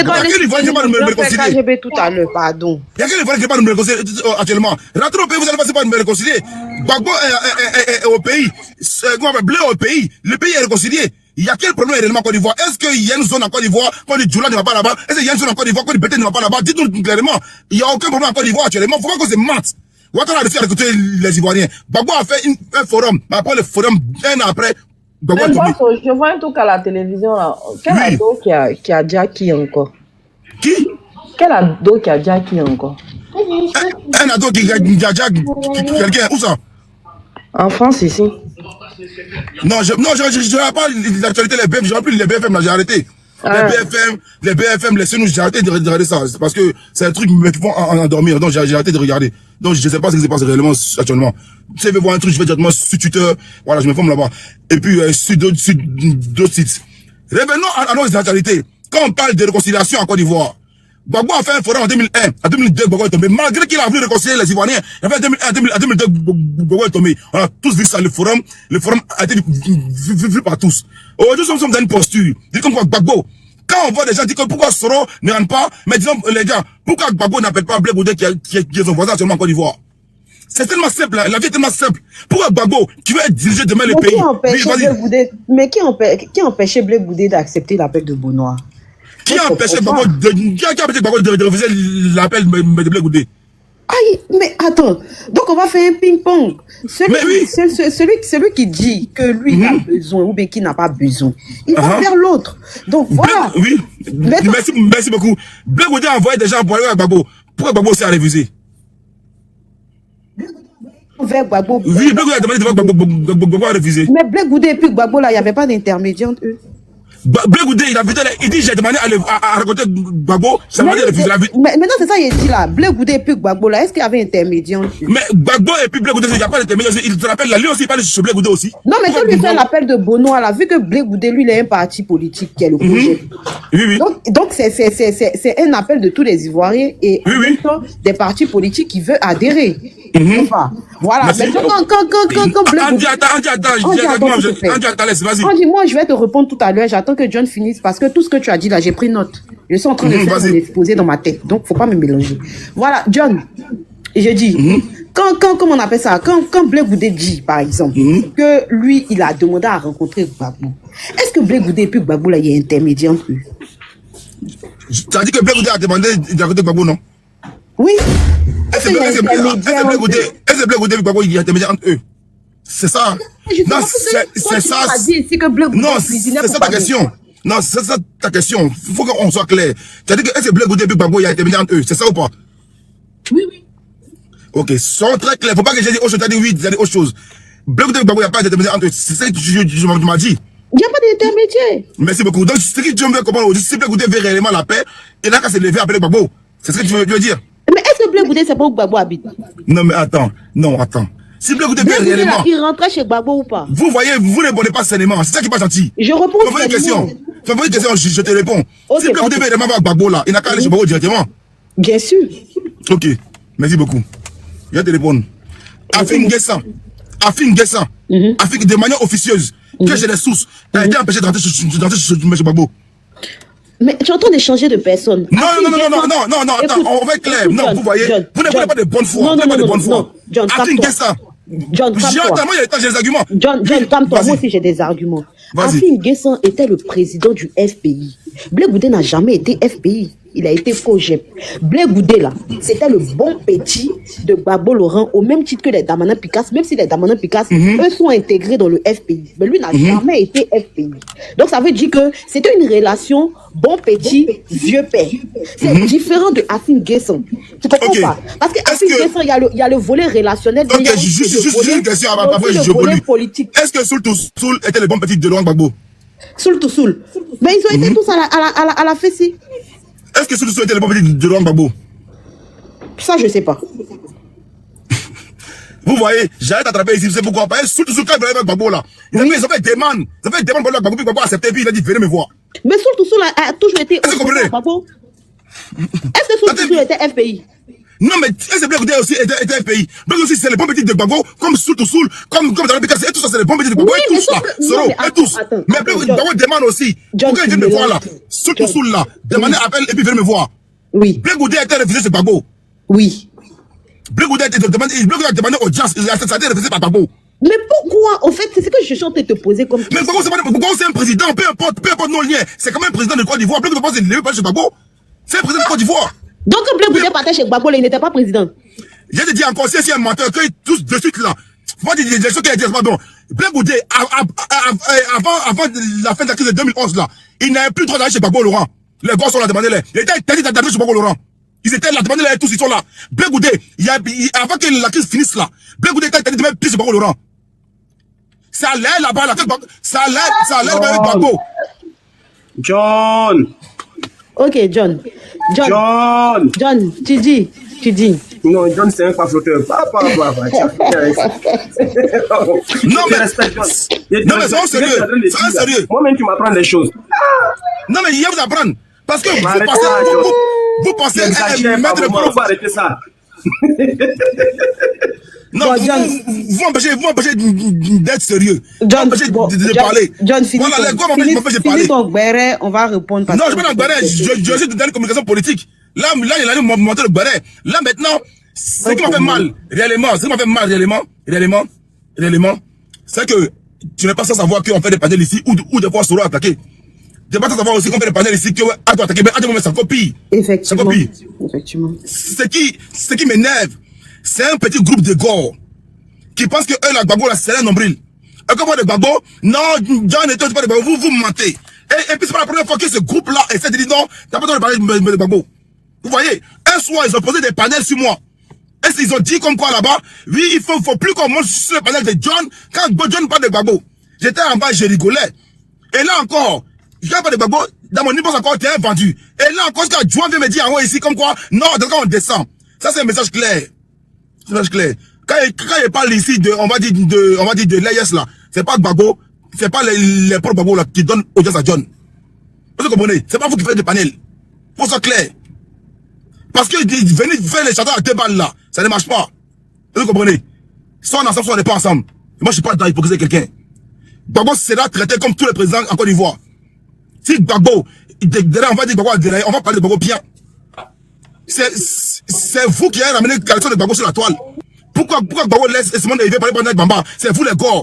Il y a quel Ivoirien qui va nous réconcilier? tout à l'heure, pardon. Il y a quel Ivoirien qui va nous réconcilier actuellement? Rentrez au pays, vous allez passer par nous réconcilier. Gbagbo est au pays. Blé au pays. Le pays est réconcilié. Il y a quel problème réellement en Côte d'Ivoire? Est-ce qu'il y a une zone en Côte d'Ivoire quand le Djoula ne va pas là-bas? Est-ce qu'il y a une zone en Côte d'Ivoire quand le Bété ne va pas là-bas? Dites-nous clairement. Il n'y a aucun problème en Côte d'Ivoire actuellement. Il faut pas que c'est mat. Ouattara a réussi à recruter les Ivoiriens. Gbagbo a fait un forum. Mais après le forum, un an après, Gbagbo est tombé. Je vois un truc à la télévision là. Quel ado qui a déjà qui encore? Qui? Quel ado qui a déjà qui encore? Un ado qui a déjà quelqu'un. Où ça? En France ici. Non, je n'ai pas l'actualité, les BFM, j'ai plus les BFM, là, j'ai arrêté. Les BFM, laissez-nous, j'ai arrêté de regarder ça. Parce que c'est un truc qui me font endormir. Donc, j'ai arrêté de regarder. Donc, je ne sais pas ce qui se passe réellement actuellement. Si je veux voir un truc, je vais directement sur Twitter. Voilà, je me forme là-bas. Et puis, sur d'autres sites. Revenons à nos actualités. Quand on parle de réconciliation en Côte d'Ivoire, Gbagbo a fait un forum en 2001. En 2002, Gbagbo est tombé. Malgré qu'il a voulu réconcilier les Ivoiriens, il a fait en 2002, Gbagbo est tombé. On a tous vu ça, le forum a été vu par tous. Aujourd'hui, nous sommes dans une posture. Dites comme quoi, Gbagbo, quand on voit des gens dire que pourquoi Soro ne rentre pas, mais disons, les gars, pourquoi Gbagbo n'appelle pas Blé Goudé qui est son voisin actuellement en Côte d'Ivoire? C'est tellement simple, la vie est tellement simple. Pourquoi Gbagbo, tu veux diriger demain le pays? Qui empêchait Blé Goudé d'accepter l'appel de Benoît? Qui a empêché Gbagbo de refuser l'appel de Blé Goudé? Aïe, mais attends, donc on va faire un ping-pong. Celui qui dit que lui a besoin ou bien qui n'a pas besoin, il va vers l'autre. Donc voilà. Oui, merci beaucoup. Blé Goudé a envoyé des gens pour aller à Gbagbo. Pourquoi Gbagbo s'est refusé? Vers Gbagbo. Oui, Blé Goudé a demandé de voir Gbagbo a refusé. Mais Blé Goudé et puis Gbagbo là, il n'y avait pas d'intermédiaire entre eux. Blé Goudé, il dit j'ai demandé à raconter Gbagbo, j'ai demandé de refuser la vie. Mais maintenant c'est ça il dit là, Blé Goudé et puis Gbagbo là, est-ce qu'il y avait intermédiaire? Mais Gbagbo et puis Blé Goudé, il n'y a pas d'intermédiaire. Il te rappelle là, lui aussi il parle sur Blé Goudé aussi. Non mais quand lui fait l'appel de Benoît là, vu que Blé Goudé lui il est un parti politique qui est le projet. Oui. Donc c'est un appel de tous les Ivoiriens et des partis politiques qui veulent adhérer. Voilà. Mais quand Blé Goudé... Andy, moi je vais te répondre tout à l'heure, j'attends que John finisse parce que tout ce que tu as dit là, j'ai pris note. Je suis en train de faire l'exposé dans ma tête, donc faut pas me mélanger. Voilà, John, je dis, quand on appelle ça, quand Blé Goudé dit, par exemple, que lui, il a demandé à rencontrer Gbagbo, est-ce que Blé Goudé et puis Gbagbo là, il y a intermédiaire entre eux? Tu as dit que Blé Goudé a demandé de rencontrer Gbagbo, non? Oui. Est-ce que Blé Goudé et Gbagbo, il y a intermédiaire entre eux? C'est ça. Non, c'est ça. Non, c'est ça ta question. Non, c'est ça ta question. Il faut qu'on soit clair. Tu as dit que est-ce que Blé Goudé et Gbagbo, il y a intermédiaire entre eux? C'est ça ou pas? Oui. Ok, sois très clair. Faut pas que j'ai dit autre chose. Tu as dit oui, tu as dit autre chose. Blé Goudé et Gbagbo, il n'y a pas d'intermédiaire entre eux. C'est ça que tu m'as dit. Il n'y a pas d'intermédiaire. Merci beaucoup. Donc, ce que tu veux comprendre aujourd'hui, si Blé Goudé veut réellement la paix, il n'a qu'à se lever à appeler Gbagbo. C'est ce que tu veux dire? Mais est-ce que Blé Goudé, c'est pas où Gbagbo habite? Non, mais attends. Si Blé Goudé veut réellement... il rentrait chez Gbagbo ou pas? Vous voyez, vous ne répondez pas sainement. C'est ça qui n'est pas gentil. Je réponds. Tu me poses une question, je te réponds. Si Blé Goudé veut réellement voir Gbagbo là, il n'a qu'à aller chez Gbagbo directement. Bien sûr. Ok, merci beaucoup. Je vais te répondre. Afin Guessan, de manière officieuse, que j'ai des sources, tu as été empêché de rentrer chez Gbagbo. Mais tu es en train d'échanger de personnes. Non, attends, on va être clair. Non, vous voyez, vous n'avez pas de bonne foi. Non, John, John, moi, j'ai des arguments. John, calme-toi, moi aussi j'ai des arguments. Afin Guessan était le président du FPI. Blé Goudé n'a jamais été FPI. Il a été COGEP. Blé Goudé, là, c'était le bon petit de Gbagbo Laurent, au même titre que les Damana Picasse, même si les Damana Picasse, eux sont intégrés dans le FPI. Mais lui n'a jamais été FPI. Donc, ça veut dire que c'était une relation bon petit, vieux père. C'est différent de Afin Guessan. Tu comprends pas? Parce que Afin Guessan, il y a le volet relationnel. Ok, juste une question après je voulais. Est-ce que Soul était le bon petit de Laurent Gbagbo? Soul. Mais ils ont été tous à la fessie. Est-ce que Soul était le bon petit de Laurent Gbagbo? Ça, je sais pas. Vous voyez, j'arrête d'attraper ici, c'est pourquoi. Parce que Soul, quand il avec Gbagbo là, ils ont fait des demandes. Ils ont fait des demandes pour Gbagbo, puis Gbagbo a accepté, puis il a dit, venez me voir. Mais Soul a toujours été. Est-ce que vous comprenez? Est-ce que Soul était FPI? Non, mais est-ce que Black Goudé aussi était un pays? Black Goudé aussi, c'est les bons petits de Gbagbo, comme Soul to Soul, comme dans le PKC, et tout ça, c'est les bons petits de Gbagbo, et tous là, Soro, et tous. Mais Black Goudé demande aussi, pourquoi il vient me voir là? Soul to Soul là, demandez appel et puis viens me voir. Oui. Black Goudé a été refusé sur Gbagbo. Oui. Black Goudé a demandé audience, ça a été refusé par Gbagbo. Mais pourquoi? En fait, c'est ce que je suis en train de te poser comme question. Mais Gbagbo, c'est un président, peu importe nos liens. C'est quand même un président de Côte d'Ivoire. Black Goudé, il n'est pas chez Gbagbo. C'est un président de Côte d'Ivoire. Donc, quand Black Goudé partait chez Gbagbo, il n'était pas président. Je te dis encore, si c'est un menteur, que tous de suite là. Faut pas dire des choses qu'il a dit, pardon. Black Goudé, avant la fin de la crise de 2011 là, il n'avait plus le droit d'aller chez Gbagbo Laurent. Les gars sont là, demandez-les. Il était interdit d'aller chez Gbagbo Laurent. Ils étaient là, demandez-les tous, ils sont là. Black Goudé, avant que la crise finisse là, Black Goudé était interdit de même plus chez Gbagbo Laurent. Ça allait là-bas, ça allait là-bas avec Gbagbo. John. Ok, John, tu dis. Non, John, c'est un pafloteur. Papa. Non, mais c'est sérieux. Moi-même, tu m'apprends des choses. Non, mais il va vous apprendre. Parce que vous pensez mettre le pro. Faut arrêter ça. Non, vous m'empêchez d'être sérieux. John, de parler. John, finis ton béret, on va répondre. Non, je ne vais pas dans le béret. Je suis dans la communication politique. Là, il a monté le béret. Là, maintenant, ce qui m'a fait mal, réellement, c'est que tu n'es pas sans savoir qu'on fait des panels ici ou des fois Soro attaqué. Tu n'es pas sans savoir aussi qu'on fait des panels ici qui ont attaqué. Mais à des moments, ça copie. Effectivement. Ce qui m'énerve, c'est un petit groupe de gars qui pensent que eux, la Gbagbo, là, c'est un nombril. Et quand vous parlez de Gbagbo, non, John et toi, tu parles de Gbagbo, vous mentez. Et puis c'est pas la première fois que ce groupe-là essaie de dire non, t'as pas le droit de parler de Gbagbo. Vous voyez, un soir, ils ont posé des panels sur moi. Et ils ont dit comme quoi là-bas, oui, il faut plus qu'on monte sur le panel de John. Quand John parle de Gbagbo, j'étais en bas, je rigolais. Et là encore, quand parle de Gbagbo, dans mon niveau encore, t'es vendu. Et là encore, quand John vient me dire en haut ici, comme quoi, non, donc on descend. Ça, c'est un message clair. Quand il parle ici on va dire de l'AIS là, c'est pas Gbagbo, c'est pas les propres Gbagbo là qui donnent audience à John. Vous comprenez? C'est pas vous qui faites des panels. Faut ça clair. Parce que venez faire les chanteurs à 2 balles là, ça ne marche pas. Vous comprenez? Soit on est ensemble, soit on n'est pas ensemble. Et moi je suis pas dans l'hypocrisie de quelqu'un. Gbagbo sera traité comme tous les présidents en Côte d'Ivoire. Si Gbagbo, on va dire Gbagbo, on va parler de Gbagbo bien. C'est vous qui avez ramené la question de Gbagbo sur la toile. Pourquoi Gbagbo laisse ce monde élevé parler pendant Bamba? C'est vous les gars.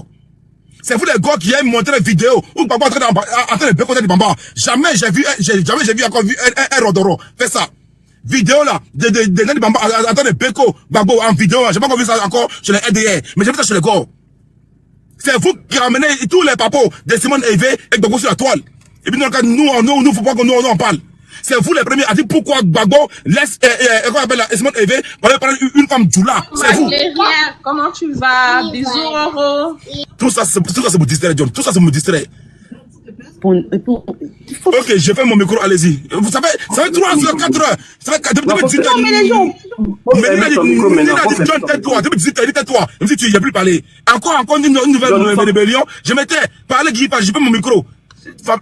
C'est vous les gars qui avez montré la vidéo où Gbagbo est en train de bécoter de Bamba. Jamais j'ai vu un Rodoro faire ça. Vidéo là, de Nani Bamba en train de béco Gbagbo en vidéo. J'ai pas encore vu ça encore chez les RDR. Mais j'ai vu ça chez les gars. C'est vous qui ramenez tous les papos de Simone Evé et Gbagbo sur la toile. Et puis nous, faut pas que nous en parle. C'est vous les premiers à dire pourquoi Gbagbo laisse comment on appelle la Simone Evé parler une femme Djoula. C'est vous. Comment tu vas? Bisous, Roro. Tout ça, c'est me distrait, John. Tout ça, c'est me distrait. Ok, je fais mon micro, allez-y. Vous savez, ça fait 3 heures, 4 heures. Ça fait 4 heures. Non, mais les gens. Mais John, tais-toi. Depuis 18 heures, tais-toi. Même si tu n'y as plus parlé. Encore une nouvelle rébellion. Je m'étais parlé, Guy, j'ai fait mon micro.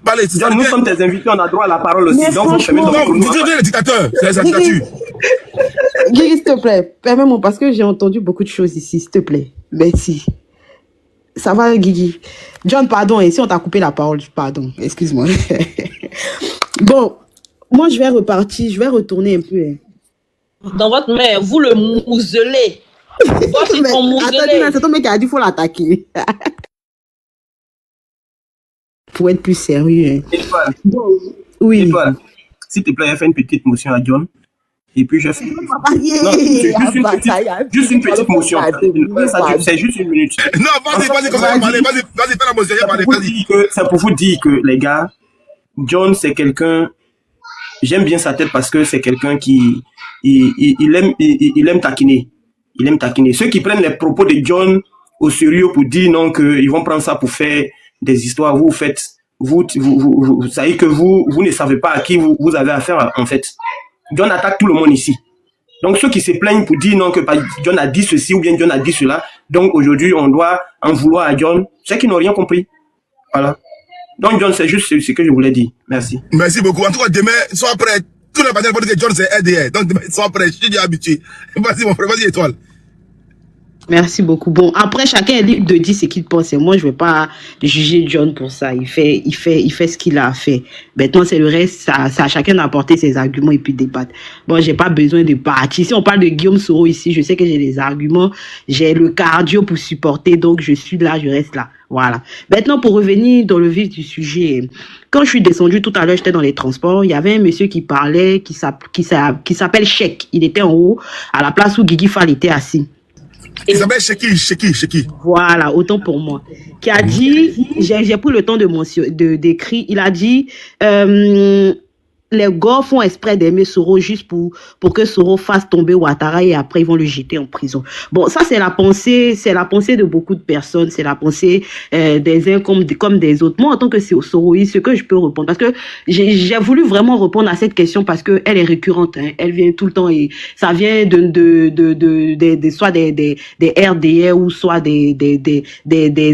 Parler, nous sommes tes invités, on a droit à la parole aussi. Donc, vous êtes les dictateurs. C'est la dictature. Guy, s'il te plaît, permets-moi, parce que j'ai entendu beaucoup de choses ici, s'il te plaît. Merci. Ça va, Guigui? John, pardon, et si on t'a coupé la parole, pardon, excuse-moi. Bon, moi, je vais repartir, je vais retourner un peu. Dans votre main, vous le mouselez. Attendez, c'est ton mec qui a dit qu'il faut l'attaquer. Pour être plus sérieux. Étoile. Oui. Étoile, s'il te plaît, fais une petite motion à John. Et puis je fais. Juste une petite motion. C'est juste une minute. Non, vas-y, comme ça, vas-y, fais la motion. C'est pour vous dire que, les gars, John, c'est quelqu'un. J'aime bien sa tête parce que c'est quelqu'un qui. Il aime taquiner. Il aime taquiner. Ceux qui prennent les propos de John au sérieux pour dire non, qu'ils vont prendre ça pour faire des histoires, vous faites. Vous savez que vous ne savez pas à qui vous avez affaire, en fait. John attaque tout le monde ici. Donc, ceux qui se plaignent pour dire non, que John a dit ceci ou bien John a dit cela, donc aujourd'hui, on doit en vouloir à John, ceux qui n'ont rien compris. Voilà. Donc, John, c'est juste ce que je voulais dire. Merci. Merci beaucoup. En tout cas, demain, sois prêt. Tout le panel dit que John c'est RDR. Donc, sois prêt, je suis déjà habitué. Vas-y, mon frère, vas-y, étoile. Merci beaucoup. Bon, après, chacun est libre de dire ce qu'il pense. Et moi, je ne vais pas juger John pour ça. Il fait ce qu'il a fait. Maintenant, c'est le reste, ça à chacun d'apporter ses arguments et puis débattre. Bon, j'ai pas besoin de partir. Si on parle de Guillaume Soro ici, je sais que j'ai des arguments. J'ai le cardio pour supporter. Donc, je suis là, je reste là. Voilà. Maintenant, pour revenir dans le vif du sujet, quand je suis descendu tout à l'heure, j'étais dans les transports, il y avait un monsieur qui parlait, qui s'appelle Cheikh. Il était en haut, à la place où Guigui Fall était assis. Il s'appelle Cheki. Voilà, autant pour moi. Qui a dit, j'ai pris le temps d'écrire, il a dit, les gars font exprès d'aimer Soro juste pour que Soro fasse tomber Ouattara et après ils vont le jeter en prison. Bon, ça c'est la pensée de beaucoup de personnes, c'est la pensée des uns comme des autres. Moi en tant que soroïste, ce que je peux répondre, parce que j'ai voulu vraiment répondre à cette question parce que elle est récurrente, hein, elle vient tout le temps et ça vient de soit des RDR ou soit des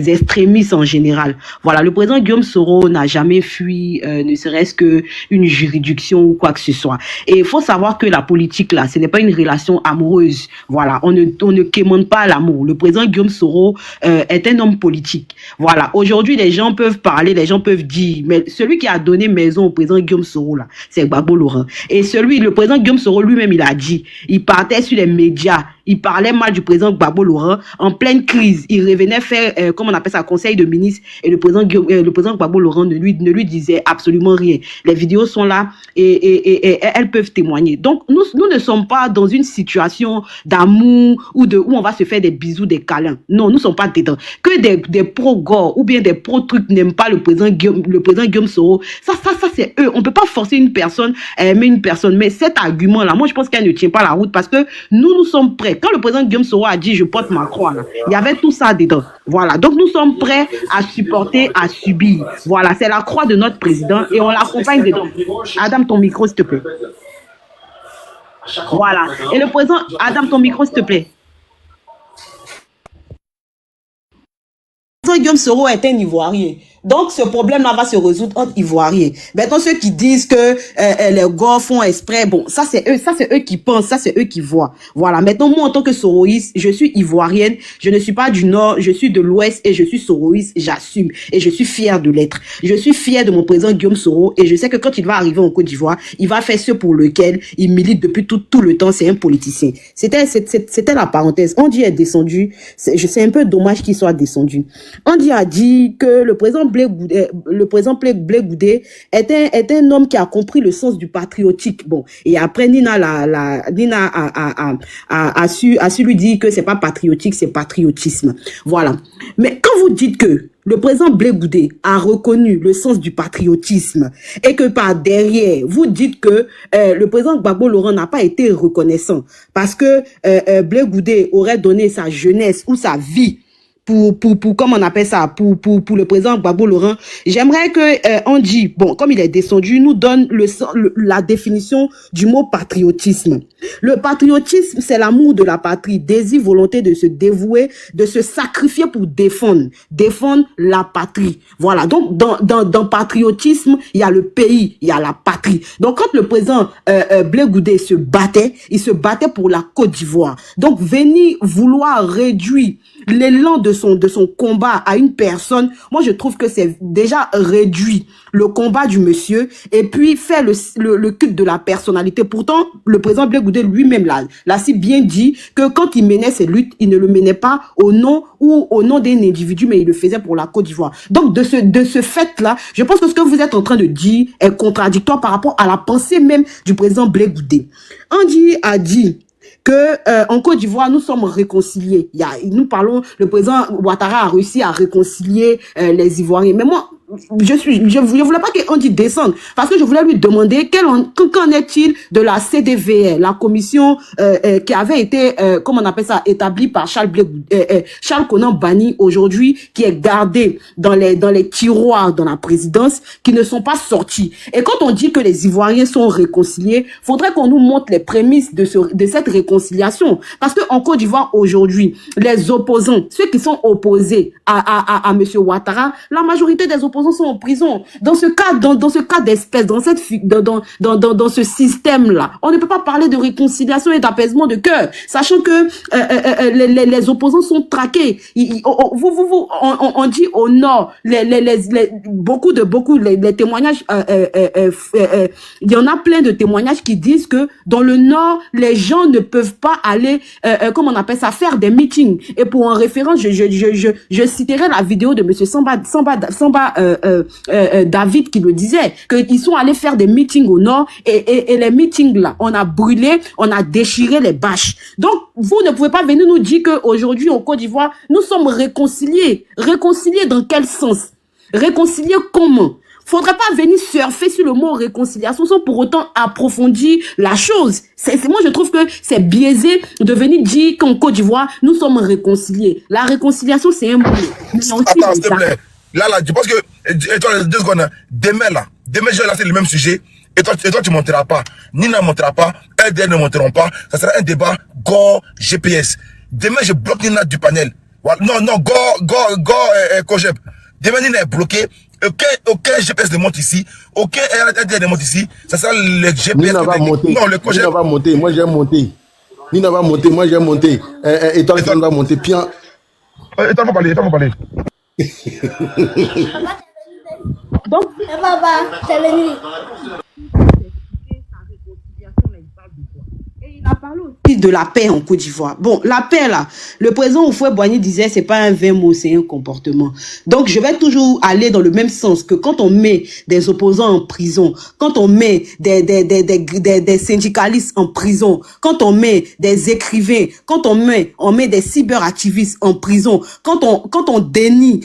extrémistes en général. Voilà, le président Guillaume Soro n'a jamais fui, ne serait-ce que une juridiction ou quoi que ce soit. Et il faut savoir que la politique, là, ce n'est pas une relation amoureuse. Voilà, on ne quémande pas l'amour. Le président Guillaume Soro est un homme politique. Voilà, aujourd'hui, les gens peuvent parler, les gens peuvent dire, mais celui qui a donné maison au président Guillaume Soro, là, c'est Gbagbo Laurent. Et le président Guillaume Soro lui-même, il a dit, il partait sur les médias, il parlait mal du président Gbagbo Laurent en pleine crise. Il revenait faire, comment on appelle ça, conseil de ministre, et le président Gbagbo Laurent ne lui disait absolument rien. Les vidéos sont là et elles peuvent témoigner. Donc, nous ne sommes pas dans une situation d'amour où on va se faire des bisous, des câlins. Non, nous ne sommes pas dedans. Que des pro-gore ou bien des pro-trucs n'aiment pas le président Guillaume Soro, ça c'est eux. On ne peut pas forcer une personne à aimer une personne. Mais cet argument-là, moi, je pense qu'elle ne tient pas la route parce que nous sommes prêts. Quand le président Guillaume Soro a dit « je porte ma croix », là, il y avait tout ça dedans. Voilà. Donc, nous sommes prêts à supporter, à subir. Voilà. C'est la croix de notre président et on l'accompagne dedans. Adam, ton micro, s'il te plaît. Voilà. Et le président, Adam, ton micro, s'il te plaît. Le président Guillaume Soro est un Ivoirien. Donc, ce problème-là va se résoudre entre Ivoiriens. Maintenant, ceux qui disent que les gars font exprès, bon, ça c'est eux qui pensent, ça c'est eux qui voient. Voilà. Maintenant, moi, en tant que soroïste, je suis ivoirienne, je ne suis pas du Nord, je suis de l'Ouest et je suis soroïste, j'assume. Et je suis fière de l'être. Je suis fière de mon président Guillaume Soro et je sais que quand il va arriver en Côte d'Ivoire, il va faire ce pour lequel il milite depuis tout le temps, c'est un politicien. C'était la parenthèse. Andy est descendu, c'est un peu dommage qu'il soit descendu. Andy a dit que le président Blé Goudé est un homme qui a compris le sens du patriotique. Bon, et après Nina a su lui dire que c'est pas patriotique, c'est patriotisme. Voilà. Mais quand vous dites que le président Blé Goudé a reconnu le sens du patriotisme et que par derrière, vous dites que le président Gbagbo Laurent n'a pas été reconnaissant parce que Blé Goudé aurait donné sa jeunesse ou sa vie pour comment on appelle ça, pour le président Gbagbo Laurent, j'aimerais que on dit, bon, comme il est descendu, nous donne la définition du mot patriotisme. Le patriotisme, c'est l'amour de la patrie, désir, volonté de se dévouer, de se sacrifier pour défendre la patrie. Voilà. Donc, dans patriotisme, il y a le pays, il y a la patrie. Donc, quand le président Blé Goudé il se battait pour la Côte d'Ivoire. Donc, venir vouloir réduire l'élan de son combat à une personne, moi je trouve que c'est déjà réduit le combat du monsieur et puis faire le culte de la personnalité. Pourtant, le président Blé Goudé lui-même l'a si bien dit que quand il menait ses luttes, il ne le menait pas au nom d'un individu, mais il le faisait pour la Côte d'Ivoire. Donc de ce fait-là, je pense que ce que vous êtes en train de dire est contradictoire par rapport à la pensée même du président Blé Goudé. Andy a dit que en Côte d'Ivoire nous sommes réconciliés. Le président Ouattara a réussi à réconcilier les Ivoiriens. Mais moi, je voulais pas qu'on dit descendre parce que je voulais lui demander qu'en est-il de la CDVR, la commission qui avait été comment on appelle ça, établie par Charles Konan Banny aujourd'hui, qui est gardée dans les tiroirs dans la présidence, qui ne sont pas sortis. Et quand on dit que les Ivoiriens sont réconciliés, faudrait qu'on nous montre les prémices de cette réconciliation, parce que en Côte d'Ivoire aujourd'hui, les opposants, ceux qui sont opposés à monsieur Ouattara, la majorité des opposants opposants sont en prison. Dans ce cas d'espèce, dans ce système-là, on ne peut pas parler de réconciliation et d'apaisement de cœur, sachant que les opposants sont traqués. On dit au nord, beaucoup les témoignages, il y en a plein de témoignages qui disent que dans le nord, les gens ne peuvent pas aller, comment on appelle ça, faire des meetings. Et pour en référence, je citerai la vidéo de monsieur Samba David qui le disait, qu'ils sont allés faire des meetings au nord et les meetings là, on a brûlé, on a déchiré les bâches. Donc, vous ne pouvez pas venir nous dire qu'aujourd'hui, en Côte d'Ivoire, nous sommes réconciliés. Réconciliés dans quel sens? Réconciliés comment? Faudrait pas venir surfer sur le mot réconciliation sans pour autant approfondir la chose. Moi, je trouve que c'est biaisé de venir dire qu'en Côte d'Ivoire, nous sommes réconciliés. La réconciliation, c'est un mot. Attends, s'il te plaît. Là, je pense que, et toi, 2 secondes, demain, je vais lancer le même sujet, et toi, tu ne monteras pas. Nina ne montera pas, LDR ne monteront pas, ça sera un débat Gore GPS. Demain, je bloque Nina du panel. Non, Gore Cogep. Demain, Nina est bloqué. Aucun GPS ne monte ici, aucun LDR ne monte ici, ça sera le GPS. Nina va monter. Non, le Cogep. Nina va monter, moi j'ai monté. Nina va monter, moi j'ai monté. Et toi, va monter. Pierre. Et toi, faut parler. Donc, papa, c'est venu. Il a parlé aussi de la paix en Côte d'Ivoire. Bon, la paix là, le président Houphouët-Boigny disait c'est pas un vain mot, c'est un comportement. Donc je vais toujours aller dans le même sens que quand on met des opposants en prison, quand on met des syndicalistes en prison, quand on met des écrivains, quand on met des cyberactivistes en prison, quand on dénie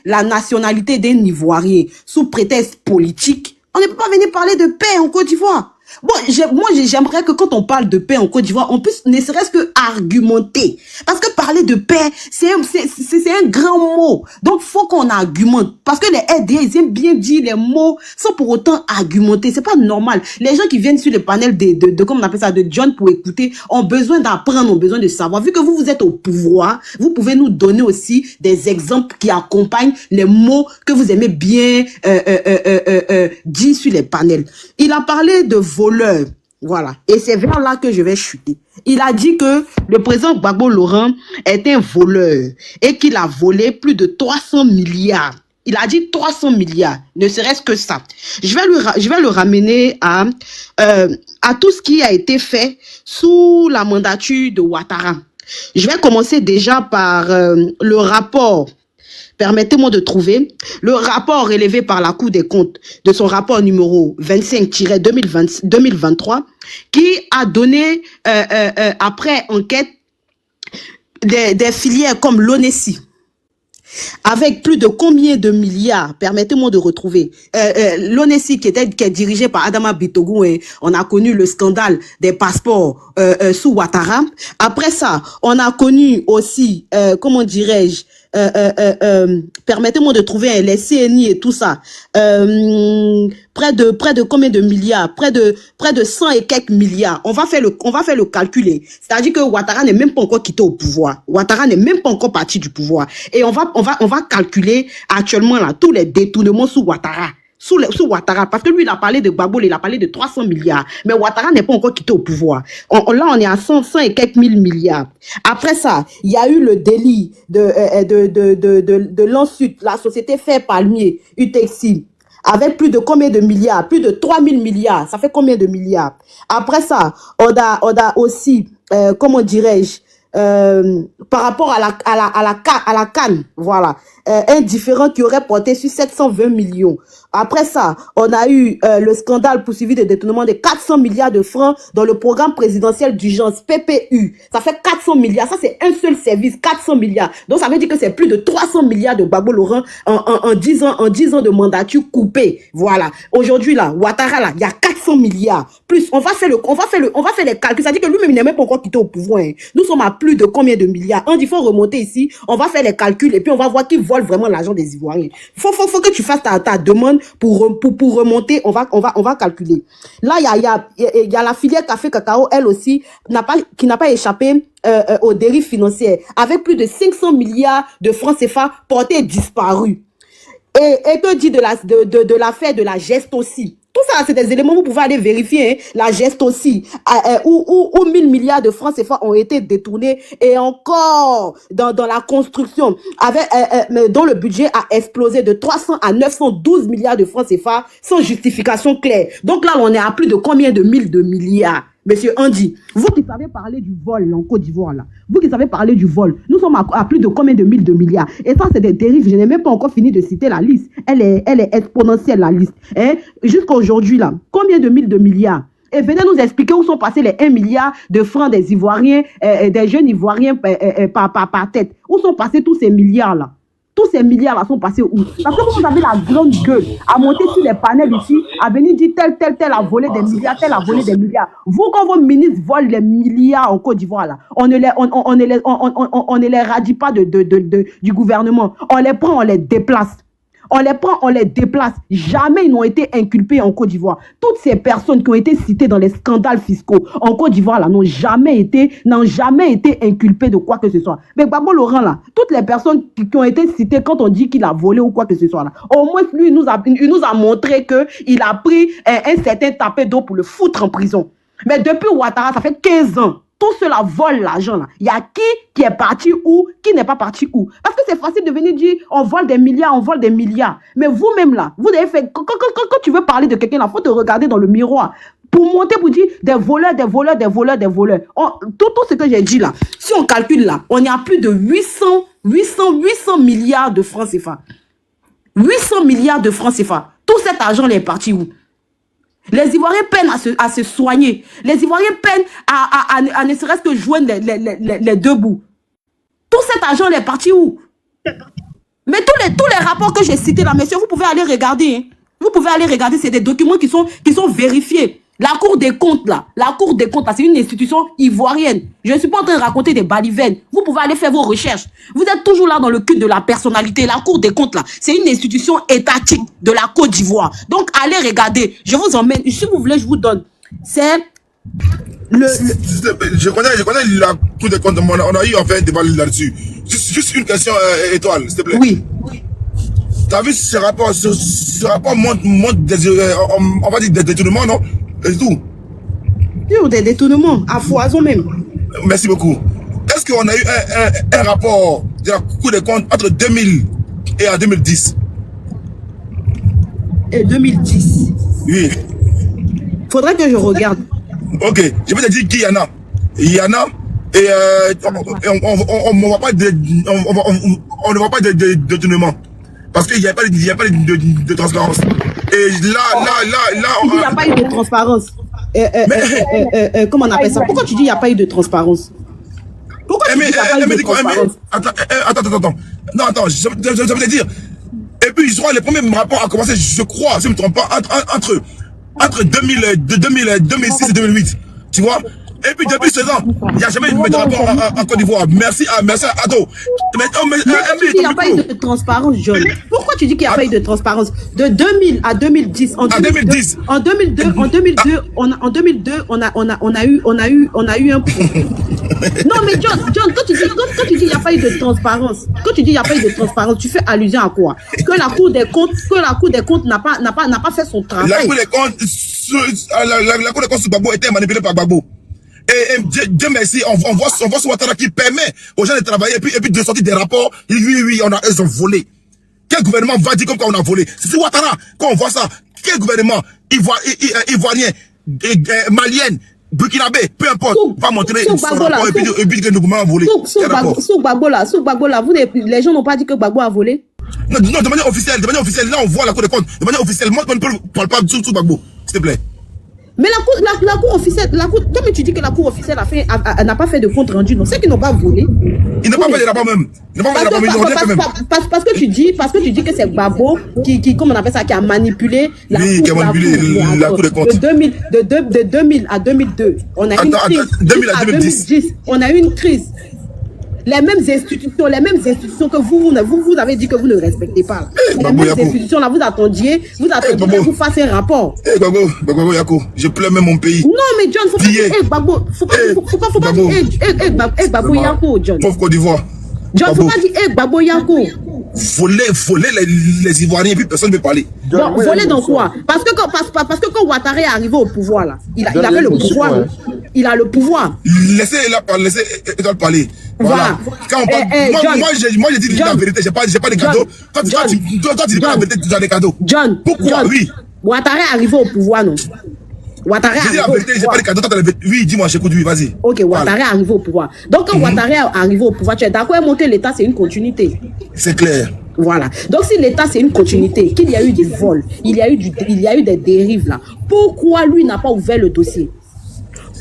la nationalité d'un Ivoirien sous prétexte politique, on ne peut pas venir parler de paix en Côte d'Ivoire. Bon, moi, j'aimerais que quand on parle de paix en Côte d'Ivoire, on puisse ne serait-ce que argumenter. Parce que parler de paix, c'est un grand mot. Donc, faut qu'on argumente. Parce que les RDA, ils aiment bien dire les mots sans pour autant argumenter. C'est pas normal. Les gens qui viennent sur le panel de comment on appelle ça, de John pour écouter, ont besoin d'apprendre, ont besoin de savoir. Vu que vous êtes au pouvoir, vous pouvez nous donner aussi des exemples qui accompagnent les mots que vous aimez bien dire sur les panels. Il a parlé de voleur. Voilà. Et c'est vers là que je vais chuter. Il a dit que le président Gbagbo Laurent est un voleur et qu'il a volé plus de 300 milliards. Il a dit 300 milliards, ne serait-ce que ça. Je vais le ramener à tout ce qui a été fait sous la mandature de Ouattara. Je vais commencer déjà par le rapport. Permettez-moi de trouver le rapport relevé par la Cour des comptes de son rapport numéro 25-2023 qui a donné, après enquête, des filières comme l'ONESI. Avec plus de combien de milliards? Permettez-moi de retrouver. L'ONESI qui est dirigé par Adama Bitogou, et on a connu le scandale des passeports sous Ouattara. Après ça, on a connu aussi, comment dirais-je, permettez-moi de trouver les CNI et tout ça. Près de combien de milliards? Près de 100 et quelques milliards. On va faire le calculer. C'est-à-dire que Ouattara n'est même pas encore quitté au pouvoir. Ouattara n'est même pas encore parti du pouvoir. Et on va calculer actuellement là tous les détournements sous Ouattara. Sous Ouattara, parce que lui, il a parlé de Gbagbo, il a parlé de 300 milliards. Mais Ouattara n'est pas encore quitté au pouvoir. Là, on est à 100 et quelques mille milliards. Après ça, il y a eu le délit de l'Ensut, la société Fait Palmier, Utexi, avec plus de combien de milliards? Plus de 3000 milliards. Ça fait combien de milliards? Après ça, on a aussi, comment dirais-je, par rapport à la CAN, voilà, un différend qui aurait porté sur 720 millions. Après ça, on a eu le scandale poursuivi de détournement de 400 milliards de francs dans le programme présidentiel d'urgence PPU. Ça fait 400 milliards. Ça, c'est un seul service, 400 milliards. Donc, ça veut dire que c'est plus de 300 milliards de Gbagbo Laurent en 10 ans de mandature coupée. Voilà. Aujourd'hui, là, Ouattara, là, il y a 400 milliards. Plus, on va faire les calculs. Ça veut dire que lui-même, il n'est même pas encore quitté au pouvoir. Hein. Nous sommes à plus de combien de milliards? Il faut remonter ici. On va faire les calculs et puis on va voir qui vole vraiment l'argent des Ivoiriens. Faut que tu fasses ta demande pour remonter. On va calculer. Là, il y a la filière café cacao, elle aussi, qui n'a pas échappé aux dérives financières, avec plus de 500 milliards de francs CFA portés et disparus. Et que dit de l'affaire de la geste aussi? Tout ça, c'est des éléments que vous pouvez aller vérifier. Hein. La geste aussi, où 1000 milliards de francs CFA ont été détournés et encore dans la construction, dont le budget a explosé de 300 à 912 milliards de francs CFA sans justification claire. Donc là, on est à plus de combien de milliards? Monsieur Andy, vous qui savez parler du vol en Côte d'Ivoire, là, vous qui savez parler du vol, nous sommes à plus de combien de milliards? Et ça, c'est des dérives. Je n'ai même pas encore fini de citer la liste. Elle est exponentielle, la liste. Hein? Jusqu'à aujourd'hui, là, combien de milliards? Et venez nous expliquer où sont passés les 1 milliard de francs des Ivoiriens, des jeunes Ivoiriens par tête. Où sont passés tous ces milliards-là? Tous ces milliards-là sont passés où? Parce que vous avez la grande gueule à monter sur les panels ici, à venir dire tel a volé des milliards, tel a volé des milliards. Vous, quand vos ministres volent les milliards en Côte d'Ivoire, là, on ne les radie pas du gouvernement. On les prend, on les déplace. On les prend, on les déplace. Jamais ils n'ont été inculpés en Côte d'Ivoire. Toutes ces personnes qui ont été citées dans les scandales fiscaux en Côte d'Ivoire là n'ont jamais été inculpés de quoi que ce soit. Mais Gbagbo Laurent là, toutes les personnes qui ont été citées quand on dit qu'il a volé ou quoi que ce soit là, au moins lui il nous a montré que il a pris un certain tapé d'eau pour le foutre en prison. Mais depuis Ouattara, ça fait 15 ans. Tout cela vole l'argent là. Il y a qui est parti où, qui n'est pas parti où. Parce que c'est facile de venir dire on vole des milliards. Mais vous-même là, vous avez fait. Quand tu veux parler de quelqu'un là, il faut te regarder dans le miroir. Pour monter, pour dire des voleurs. Tout ce que j'ai dit là, si on calcule là, on est à plus de 800 milliards de francs CFA. 800 milliards de francs CFA. Tout cet argent là est parti où? Les Ivoiriens peinent à se soigner. Les Ivoiriens peinent à ne serait-ce que joindre les deux bouts. Tout cet argent est parti où? Mais tous les rapports que j'ai cités là, messieurs, vous pouvez aller regarder. Hein. Vous pouvez aller regarder, c'est des documents qui sont vérifiés. La Cour des comptes là, c'est une institution ivoirienne. Je ne suis pas en train de raconter des balivernes. Vous pouvez aller faire vos recherches. Vous êtes toujours là dans le culte de la personnalité. La Cour des comptes là, c'est une institution étatique de la Côte d'Ivoire. Donc allez regarder. Je vous emmène. Si vous voulez, je vous donne. C'est Je connais la Cour des comptes. On a eu enfin un débat là-dessus. Juste une question, Étoile, s'il te plaît. Oui. Tu as vu ce rapport? Ce rapport montre des, on va dire des détournements, non? Et tout. Sur des détournements, à foison même. Merci beaucoup. Est-ce qu'on a eu un rapport de la Cour des comptes entre 2000 et 2010? Et 2010. Oui. Faudrait que je regarde. Ok, je vais te dire qu'il y en a. Il y en a. Et on ne voit pas de détournement. Parce qu'il n'y a pas de transparence. Et là, il n'y a pas eu de transparence. Comment on appelle ça? Pourquoi tu dis qu'il n'y a pas eu de transparence? Pourquoi tu dis qu'il n'y a pas eu de transparence? Attends. Non, attends, je veux te dire. Et puis, je crois que les premiers rapports ont commencé, je crois, si je ne me trompe pas, entre 2006 et 2008. Tu vois? Et puis depuis 16 ans, il n'y a jamais eu de rapport en Côte d'Ivoire. Merci à Ado. Il n'y a pas eu de transparence, John. Pourquoi tu dis qu'il n'y a pas eu de transparence? De 2000 à 2010. En 2010. En 2002, on a eu un problème. Non, mais John, quand tu dis qu'il n'y a pas eu de transparence, tu fais allusion à quoi? Que la Cour des comptes n'a pas fait son travail. La Cour des comptes sur Gbagbo était manipulée par Gbagbo. Et Dieu merci, on voit ce Ouattara qui permet aux gens de travailler et puis de sortir des rapports. Oui, ils ont volé. Quel gouvernement va dire comme quoi on a volé? C'est Ouattara. Quand on voit ça, quel gouvernement ivoirien, malien, burkinabé, peu importe, va montrer son rapport et puis que le gouvernement a volé. Sous Gbagbo là, les gens n'ont pas dit que Gbagbo a volé? Non, de manière officielle. Là, on voit la Cour des comptes. De manière officielle, moi, on ne parle pas sous Gbagbo, s'il te plaît. Mais la cour officielle, comme tu dis que la cour officielle n'a pas fait de compte rendu, non, c'est qu'ils n'ont pas volé. Ils n'ont pas fait de rapport même. Parce que tu dis que c'est Gbagbo qui, comment on appelle ça, qui a manipulé la cour des comptes. De 2000 à 2002, on a eu une crise. 2000 à 2010, on a eu une crise. Les mêmes institutions que vous avez dit que vous ne respectez pas. Les mêmes institutions là, vous attendiez que vous fassiez un rapport. Gbagbo Yako, je pleure même mon pays. Non mais John, faut pas dire Gbagbo, faut pas dire Gbagbo Yako, John. Pauvre Côte d'Ivoire. John, faut pas dire Gbagbo Yako. voler les Ivoiriens et puis personne ne veut parler. Donc, voler dans quoi? Parce que quand Ouattara est arrivé au pouvoir, là, il avait le pouvoir. Il a le pouvoir. Laissez-la parler, laissez Étoile parler. Voilà. Quand on parle, moi, j'ai dit la vérité, j'ai pas de cadeaux. Toi, tu dis pas la vérité, tu as des cadeaux. John, pourquoi? Oui. Ouattara est arrivé au pouvoir, non? Ouattara j'ai dit la vérité, j'ai pas de cadeaux. Oui, dis-moi, j'écoute, oui, vas-y. Ok, Ouattara est arrivé au pouvoir. Donc, quand Ouattara est arrivé au pouvoir, tu es d'accord avec moi que l'État, c'est une continuité. C'est clair. Voilà. Donc, si l'État, c'est une continuité, qu'il y a eu du vol, il y a eu des dérives là, pourquoi lui n'a pas ouvert le dossier?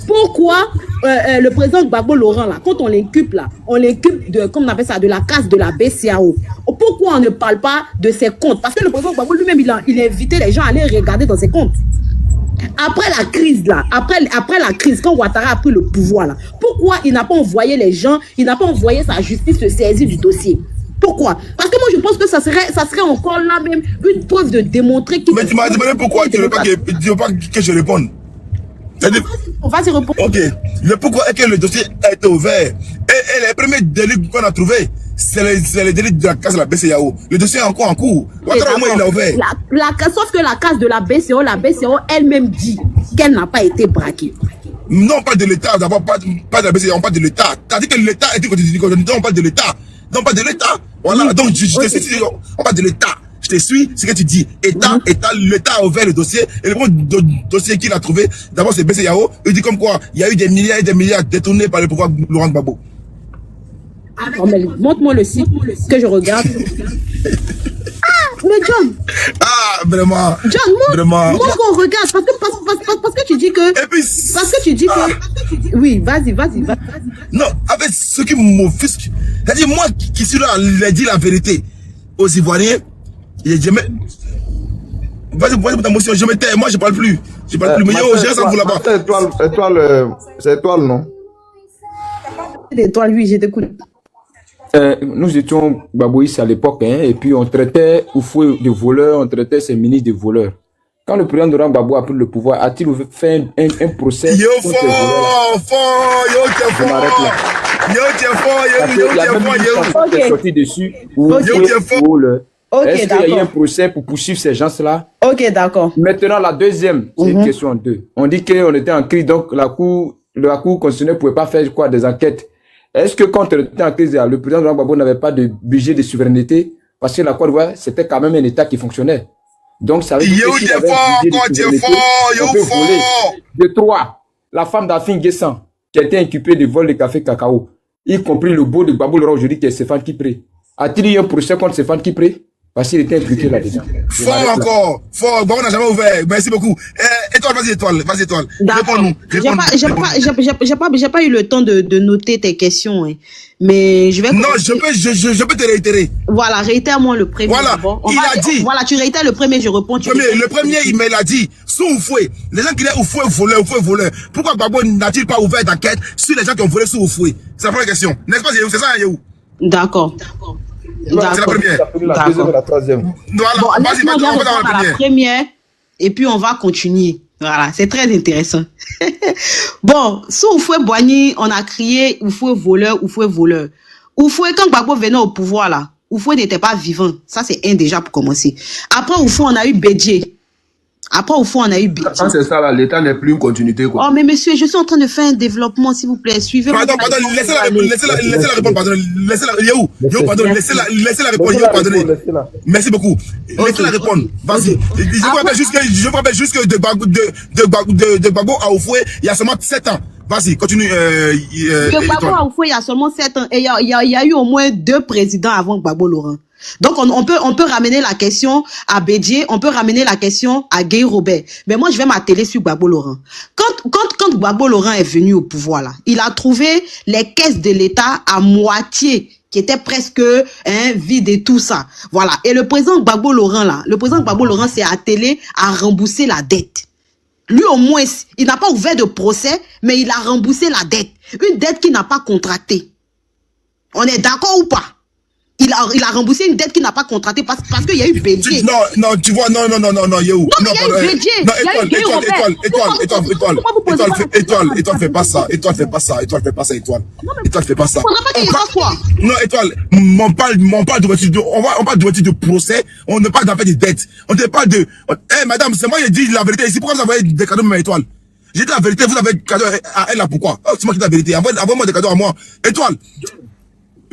Pourquoi le président Gbagbo Laurent, là, quand on l'inculpe là, on l'inculpe de, comme on appelle ça, de la casse de la BCAO. Pourquoi on ne parle pas de ses comptes? Parce que le président Gbagbo lui-même, il a invité les gens à aller regarder dans ses comptes. Après la crise là, après la crise, quand Ouattara a pris le pouvoir là, pourquoi il n'a pas envoyé les gens, il n'a pas envoyé sa justice se saisir du dossier? Pourquoi? Parce que moi je pense que ça serait encore là même une preuve de démontrer qu'il... Mais tu m'as demandé pourquoi tu ne veux pas que je réponde. On va s'y répondre. Ok. Le pourquoi est que le dossier a été ouvert. Et les premiers délits qu'on a trouvés, c'est les délits de la case de la BCAO. Le dossier est encore en cours. Ouattara, au moins, il l'a ouvert. Sauf que la case de la BCAO elle-même dit qu'elle n'a pas été braquée. Non, pas de l'État, d'abord, pas de la BCAO, on parle de l'État. T'as dit que l'État était continué, on parle de l'État. Non, pas de l'État. Voilà, donc je te suis, on parle de l'État. Je te suis, ce que tu dis. L'État a ouvert le dossier. Et le premier dossier qu'il a trouvé, d'abord c'est BCAO. Il dit comme quoi, il y a eu des milliards et des milliards détournés par le pouvoir Laurent Gbagbo. Oh, montre-moi le site que je regarde. Mais John. Ah, vraiment. John, moi qu'on regarde. Parce que tu dis que... Et puis... Parce que tu dis que... Oui, vas-y. Non, avec ce qui m'offusque. C'est-à-dire, moi qui suis là, j'ai dit la vérité aux Ivoiriens. Il est jamais... Vas-y pour ta motion, je me tais, moi je parle plus. Je parle plus, mais yo, je reste à vous là-bas. C'est étoile, non? Étoile, oui, je t'écoute. Nous étions babouistes à l'époque, hein, et puis on traitait Oufoué de voleurs, on traitait ses ministres de voleurs. Quand le président Laurent Gbagbo a pris le pouvoir, a-t-il fait un procès? Yo, fort, yo, t'es fort. Est sorti dessus. Est-ce qu'il y a eu un procès pour poursuivre ces gens-là? Ok, d'accord. Maintenant, la deuxième, c'est une question en deux. On dit qu'on était en crise, donc la Cour constitutionnelle ne pouvait pas faire quoi, des enquêtes. Est-ce que quand on était en crise, le président Laurent Gbagbo n'avait pas de budget de souveraineté? Parce que la Côte d'Ivoire, c'était quand même un État qui fonctionnait. Donc, ça veut dire que s'il avait un budget de souveraineté, on peut voler. De 3, la femme d'Afin Guessan, qui a été inculpée de vol de café cacao, y compris le beau de Gbagbo Laurent aujourd'hui, qui est Stéphane Kipré. A-t-il eu un procès contre Stéphane Kipré? Parce qu'il était impliqué là-dedans. Fort encore. Fort. Bon, on n'a jamais ouvert. Merci beaucoup. Étoile, vas-y, Étoile. Réponds-nous. J'ai pas eu le temps de noter tes questions, hein. Mais je vais... Non, je peux te réitérer. Voilà, réitère-moi le premier. Voilà, il a dit. Voilà, tu réitères le premier, je réponds. Le premier, il m'a dit, sous Oufoué, les gens qui disent Oufoué voleur. Pourquoi Gbagbo n'a-t-il pas ouvert d'enquête sur les gens qui ont volé sous Oufoué? C'est la première question. N'est-ce pas, c'est ça, Yéhou? D'accord. C'est la première. La deuxième et la troisième. Voilà, bon, vas-y, on va dans la première et puis on va continuer. Voilà, c'est très intéressant. Bon, sous Oufoué Boigny, on a crié Oufoué voleur. Oufoué, quand Gbagbo venait au pouvoir là, Oufoué n'était pas vivant. Ça, c'est un déjà pour commencer. Après Oufoué, on a eu Bédié. Quand c'est ça là, l'État n'est plus une continuité, quoi. Oh, mais monsieur, je suis en train de faire un développement, s'il vous plaît. Suivez. Pardon, laissez-la répondre, pardon. Laissez-la répondre. Merci beaucoup. Laissez-la répondre. Vas-y. Je vous rappelle juste que de Gbagbo à Oufoué, il y a seulement 7 ans. Vas-y, continue. De Gbagbo à Oufoué, il y a seulement 7 ans. Et il y a eu au moins 2 présidents avant Gbagbo Laurent. Donc, on peut ramener la question à Bédié, on peut ramener la question à Guy Robert. Mais moi, je vais m'atteler sur Gbagbo Laurent. Quand Gbagbo Laurent est venu au pouvoir, là, il a trouvé les caisses de l'État à moitié, qui étaient presque vides et tout ça. Voilà. Et le président Gbagbo Laurent s'est attelé à rembourser la dette. Lui, au moins, il n'a pas ouvert de procès, mais il a remboursé la dette. Une dette qu'il n'a pas contractée. On est d'accord ou pas? Il a remboursé une dette qu'il n'a pas contractée parce qu'il y a eu Bédier. Non, tu vois, non, Yehou. Non, il y a eu Bédier. Non, Étoile, fais pas ça. Étoile, fais pas ça. Faudra pas qu'il y ait quoi? Non, Étoile, on parle de procès, on ne parle d'en fait des dettes. On ne parle de... madame, c'est moi qui ai dit la vérité ici. Pourquoi vous avez des cadeaux même à Étoile? J'ai dit la vérité, vous avez des cadeaux à elle là, pourquoi? C'est moi qui dis la vérité. Envoie-moi des cadeaux à moi. Étoile.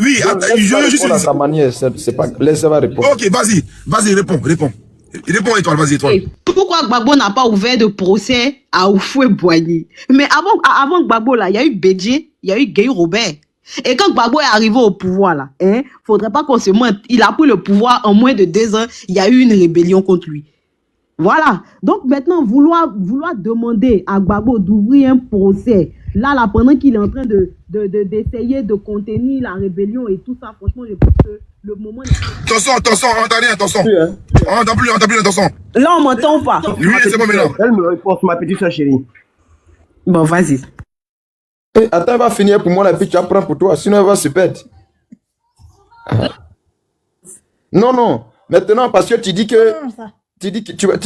Oui, je suis à sa manière, c'est pas... Laissez-moi répondre. Ok, vas-y, réponds. Réponds, Étoile, vas-y, Étoile. Pourquoi Gbagbo n'a pas ouvert de procès à Houphouët-Boigny? Mais avant Gbagbo, là, il y a eu Bédier, il y a eu Gueye Robert. Et quand Gbagbo est arrivé au pouvoir, là, faudrait pas qu'on se mente. Il a pris le pouvoir en moins de 2 ans, il y a eu une rébellion contre lui. Voilà. Donc maintenant, vouloir demander à Gbagbo d'ouvrir un procès, là, pendant qu'il est en train d'essayer de contenir la rébellion et tout ça, franchement, je pense que le moment... Attention, on n'entend rien, attention. On n'entend plus, attention. Là, on m'entend pas. Oui, c'est bon maintenant. Elle me répond, ma petite soeur chérie. Bon, vas-y. Attends, elle va finir pour moi, la petite, tu apprends pour toi, sinon elle va se perdre. Non. Maintenant, parce que tu dis que... Tu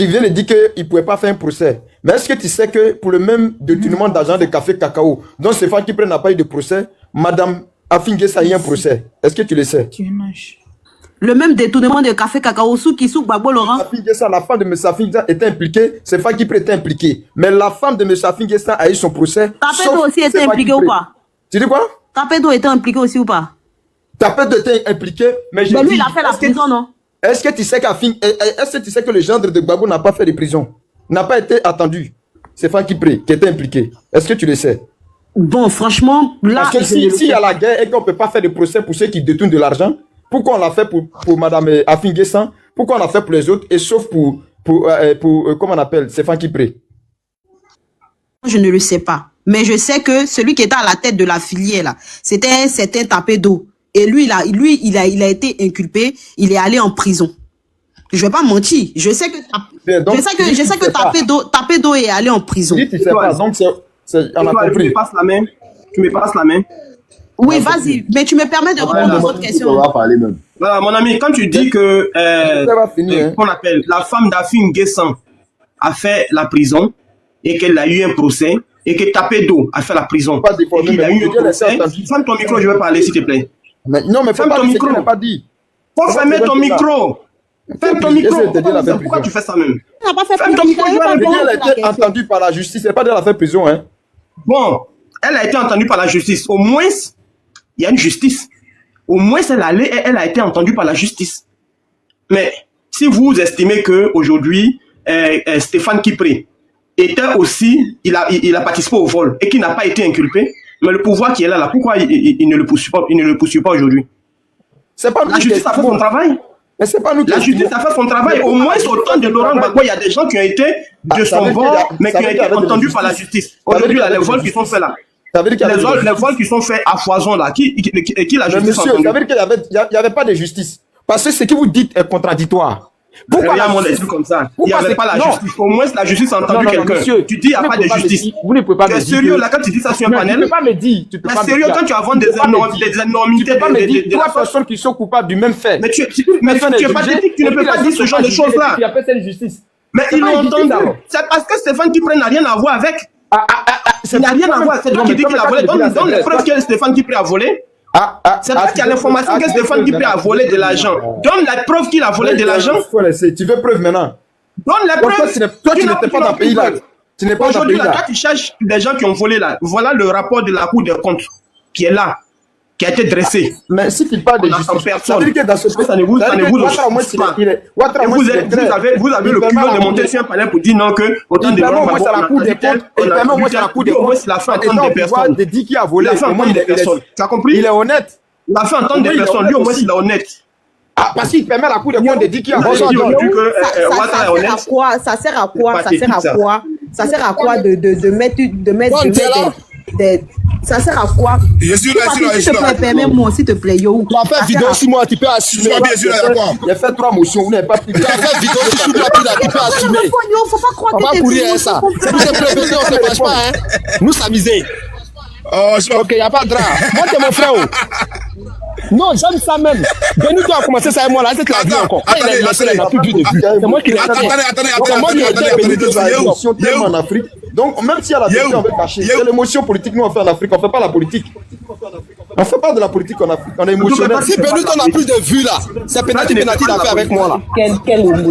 viens de dire qu'il ne pouvait pas faire un procès. Mais est-ce que tu sais que pour le même détournement d'argent de café cacao, dont Stéphane Kipré n'a pas eu de procès, Madame Afin Guessa a eu un procès? Est-ce que tu le sais? Le même détournement de café cacao sous Gbagbo Laurent. Afin Guessa, la femme de M. Afin Guessa était impliquée, Stéphane Kipré était impliqué. Mais la femme de M. Afin Guessa a eu son procès. Tapedo aussi était impliqué ou pas? Tu dis quoi? Tapedo était impliqué aussi ou pas? Tapedo était impliqué, mais lui, il a fait la prison, non? Est-ce que tu sais que le gendre de Gbagbo n'a pas fait de prison? N'a pas été attendu? C'est Stéphane Kipré qui était impliqué. Est-ce que tu le sais? Bon, franchement, là... Parce que s'il y a la guerre et qu'on ne peut pas faire de procès pour ceux qui détournent de l'argent, pourquoi on l'a fait pour Madame Afin Guessa? Pourquoi on l'a fait pour les autres et sauf pour comment on appelle, Stéphane Kipré? Je ne le sais pas. Mais je sais que celui qui était à la tête de la filière, là, c'était un certain Tapedo. Et lui, il a été inculpé, il est allé en prison. Je vais pas mentir. Je sais que Tapedo est allé en prison. Si tu sais pas, donc on a compris. Tu me passes la main. Oui, vas-y. Mais tu me permets de répondre à votre question. On va parler même. Voilà, mon ami, quand tu dis que qu'on appelle la femme d'Afin Guessa a fait la prison et qu'elle a eu un procès et que Tapedo a fait la prison et qu'il a eu un procès, ferme ton micro, je vais parler s'il te plaît. Non, mais ferme ton micro. Faut fermer ton micro. Ferme ton micro. Pourquoi tu fais ça même? Ferme ton micro. Elle a été entendue par la justice. C'est pas d'elle a fait prison, hein. Bon, elle a été entendue par la justice. Au moins, il y a une justice. Au moins, elle a été entendue par la justice. Mais si vous estimez que aujourd'hui, Stéphane Kipré était aussi, il a participé au vol et qu'il n'a pas été inculpé, mais le pouvoir qui est là, pourquoi il ne le poursuit pas aujourd'hui? C'est pas la justice a fait son travail. Mais c'est pas nous la justice a fait son travail. Au moins, au temps de Laurent Gbagbo, il y a des gens qui ont été de son bord, mais qui ont été entendus par la justice. Aujourd'hui, les vols qui sont faits là. Les vols qui sont faits à foison là, qui la justice a entendu? Ça veut dire qu'il n'y avait pas de justice. Parce que ce que vous dites est contradictoire. Pourquoi la monde est comme ça? Il n'y avait pas la justice. Au moins, la justice a entendu quelqu'un. Tu dis qu'il n'y a pas de justice. Vous ne pouvez pas me dire. Tu es sérieux là quand tu dis ça sur un panel? Tu ne peux pas me dire. Mais sérieux quand tu avances des énormités. Tu ne peux pas me dire 3 personnes qui sont coupables du même fait. Mais tu es pathétique, tu ne peux pas dire ce genre de choses là. Tu appelles ça une justice. Mais ils l'ont entendu. C'est parce que Stéphane Kipré n'a rien à voir avec. Ça n'a rien à voir. C'est toi qui dis qu'il a volé. Donne les preuves que Stéphane Kipré a volé. C'est toi qui as l'information que Stéphane Kipré a volé de l'argent. Donne la preuve qu'il a volé de l'argent. Tu veux preuve maintenant? Donne la preuve. Toi, tu n'étais pas dans le pays là. Tu n'es pas dans le pays là. Aujourd'hui, toi, tu cherches des gens qui ont volé là. Voilà le rapport de la Cour des comptes qui est là, qui a été dressé. Mais si tu parles de justice, ça veut dire que dans ce pays, ça ne vous vous avez le culot de monter sur un palais pour dire non que autant de gens c'est la Cour des comptes. Il permet au moins la Cour des comptes. Il a fait entendre des personnes. De dire qui a volé. Il a fait entendre des personnes. Tu as compris? Il est honnête. Il a fait entendre des personnes. Lui au moins il est honnête. Parce qu'il permet à la Cour des comptes de dire qu'il a volé. Ça sert à quoi de mettre des... Ça sert à quoi? Je suis là, s'il te plaît, permets-moi, s'il te plaît, yo. Tu as fait vidéo sur moi, tu peux assumer. Bien sûr, il a fait 3 motions, vous n'avez pas pris. Tu as fait vidéo sur moi, tu peux assumer. Faut pas croire que t'es courir ça. C'est pour se prévenir, on ne se fâche pas, hein. Nous s'amuser. Ok, il n'y a pas de drap. Moi, t'es mon frère. Non, j'aime ça même. Benito a commencé ça et moi là, c'est la vie encore. Quand il a lancé, il n'a plus vu de vue. C'est moi qui l'ai fait. En Afrique. Donc, même s'il y a la vérité, on veut cacher. C'est l'émotion politique, nous on fait en Afrique. On ne fait pas la politique. On ne fait pas de la politique en Afrique. On est émotionnel. Si Benito n'a plus de vue là, c'est Penati l'a fait avec moi là.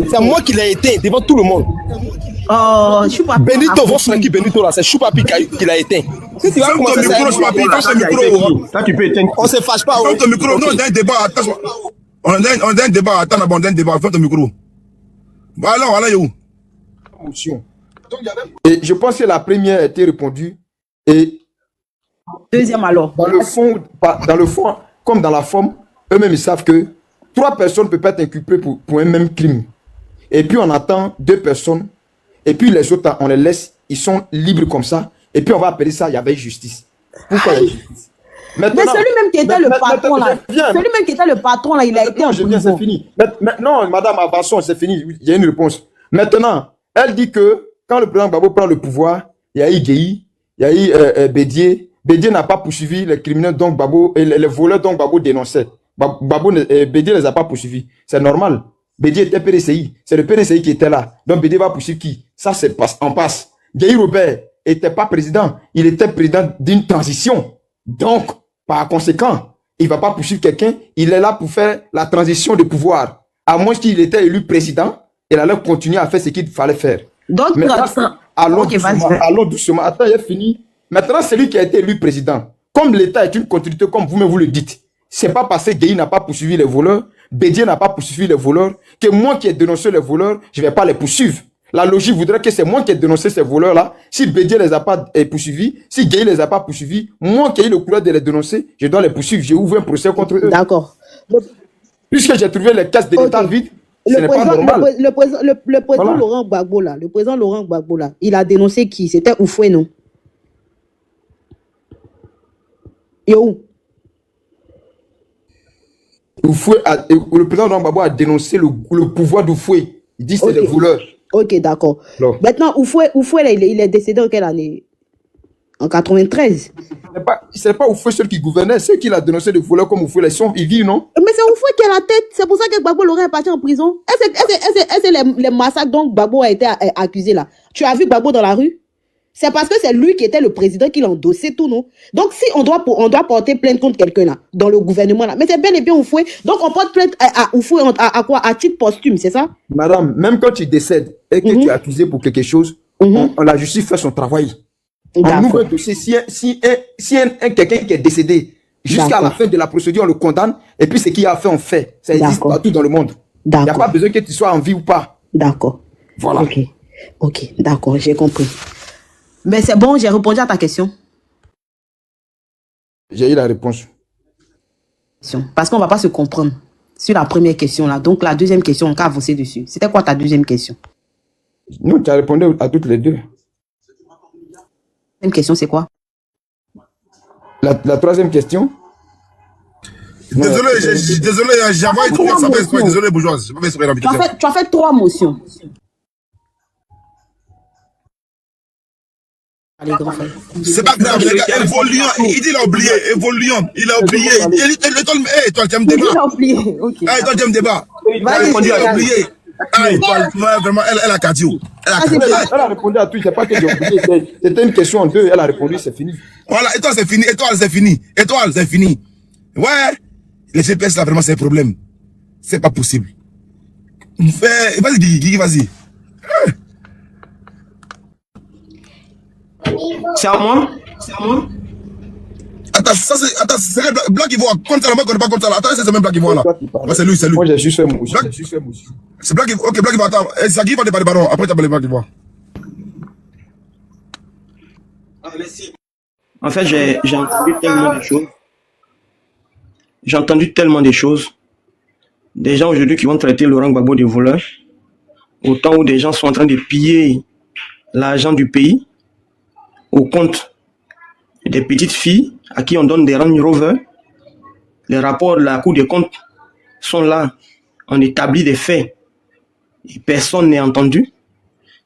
C'est moi qui l'ai éteint devant tout le monde. Oh, Choupapi. Benito, votre Francky Benito là, c'est Choupapi qui l'a éteint. Si tu vas commencer ça, tu peux éteindre. on se fâche pas. Ferme ton micro. Non, on a un débat. Attends, on a un débat. Attends, on a un débat. Ferme ton micro. Voilà, yo. Et je pense que la première a été répondue. Et Deuxième alors. dans le fond, comme dans la forme, eux-mêmes ils savent que 3 personnes ne peuvent pas être inculpées pour un même crime. Et puis on attend 2 personnes. Et puis les autres, on les laisse. Ils sont libres comme ça. Et puis on va appeler ça, il y avait justice. Pourquoi il y a justice? Maintenant, Mais celui-même qui était le patron là, celui-même qui était le patron là, il a été en je viens, c'est prison. fini. Non, madame, avançons, c'est fini. Il y a une réponse. Maintenant, elle dit que quand le président Gbagbo prend le pouvoir, il y a eu Guéhi, il y a eu Bédié. Bédié n'a pas poursuivi les criminels dont Gbagbo et les voleurs dont Gbagbo dénonçait. Bédié ne les a pas poursuivis. C'est normal. Bédié était PDCI. C'est le PDCI qui était là. Donc Bédié va poursuivre qui? Ça, c'est en passe. Guéhi Robert n'était pas président. Il était président d'une transition. Donc, par conséquent, il ne va pas poursuivre quelqu'un. Il est là pour faire la transition de pouvoir. À moins qu'il était élu président, il allait continuer à faire ce qu'il fallait faire. Donc, allons doucement. Attends, il est fini. Maintenant, c'est lui qui a été élu président. Comme l'État est une continuité, comme vous-même vous le dites, c'est pas parce que Guéhi n'a pas poursuivi les voleurs, Bédié n'a pas poursuivi les voleurs, que moi qui ai dénoncé les voleurs, je ne vais pas les poursuivre. La logique voudrait que c'est moi qui ai dénoncé ces voleurs-là. Si Bédié les a pas poursuivis, si Guéhi les a pas poursuivis, moi qui ai eu le courage de les dénoncer, je dois les poursuivre. J'ai ouvert un procès contre eux. D'accord. Puisque j'ai trouvé les caisses de l'État vides, ce n'est pas normal. Le président Voilà. Laurent Gbagbo là, le président Laurent Gbagbo là, il a dénoncé qui? C'était Oufoué, non? Yo. Le président Laurent Gbagbo a dénoncé le pouvoir d'Oufoué. Il dit que c'est des voleurs. Ok, d'accord. Non. Maintenant, Oufoué là, il est décédé en quelle année? En 93. C'est pas Oufoué seul qui gouvernait, ceux qui l'a dénoncé de voleurs comme Oufoué, ils vivent, non? Mais c'est Oufoué qui a la tête. C'est pour ça que Gbagbo Laurent est parti en prison. Est-ce les massacres dont Gbagbo a été accusé là? Tu as vu Gbagbo dans la rue? C'est parce que c'est lui qui était le président qui l'endossait tout, non? Donc, si on doit porter plainte contre quelqu'un là, dans le gouvernement là, mais c'est bel et bien Oufoué. Donc, on porte plainte à Oufoué à quoi? À titre posthume, c'est ça? Madame, même quand tu décèdes et que tu es accusé pour quelque chose, la justice fait son travail. On ouvre un dossier. Si quelqu'un qui est décédé, jusqu'à la fin de la procédure, on le condamne, et puis ce qu'il a fait, on fait. Ça existe partout dans le monde. Il n'y a pas besoin que tu sois en vie ou pas. D'accord. Voilà. Ok, d'accord, j'ai compris. Mais c'est bon, j'ai répondu à ta question. J'ai eu la réponse. Parce qu'on ne va pas se comprendre sur la première question là. Donc la deuxième question, on va avancer dessus. C'était quoi ta deuxième question? Non, tu as répondu à toutes les deux. La deuxième question, c'est quoi? La troisième question? Désolé, j'avais été ça fait exprès. Désolé, bourgeoise. J'ai pas fait exprès dans la Tu as fait 3 motions. Allez, grand frère. C'est pas grave, les gars. Évoluant. Il dit il a oublié. Évoluant. Il a oublié. Étoile, j'aime débat. Il a oublié. Ok. Étoile, j'aime débat. Il a oublié. Étoile, vraiment, elle a cardio. Elle a répondu à tout. C'est pas que j'ai oublié. C'était une question en deux. Elle a répondu, c'est fini. Voilà, Étoile, c'est fini. Étoile, c'est fini. Ouais. Les GPS, là, vraiment, c'est un problème. C'est pas possible. Vas-y, Guigui, vas-y. C'est à moi? Attends, c'est le Black Ivoire. Contre la moi, on n'est pas contre ça. Attends, c'est le même Black Ivoire là. C'est lui. Moi, j'ai juste fait mon C'est Black Ivoire. Ok, Black Ivoire, attends. C'est qui va débattre les barons? Après, tu as parlé Black Ivoire. En fait, j'ai entendu tellement de choses. J'ai entendu tellement de choses. Des gens aujourd'hui qui vont traiter Laurent Gbagbo de voleur. Autant où des gens sont en train de piller l'argent du pays au compte des petites filles à qui on donne des Range Rover. Les rapports de la Cour des comptes sont là. On établit des faits. Et personne n'est entendu.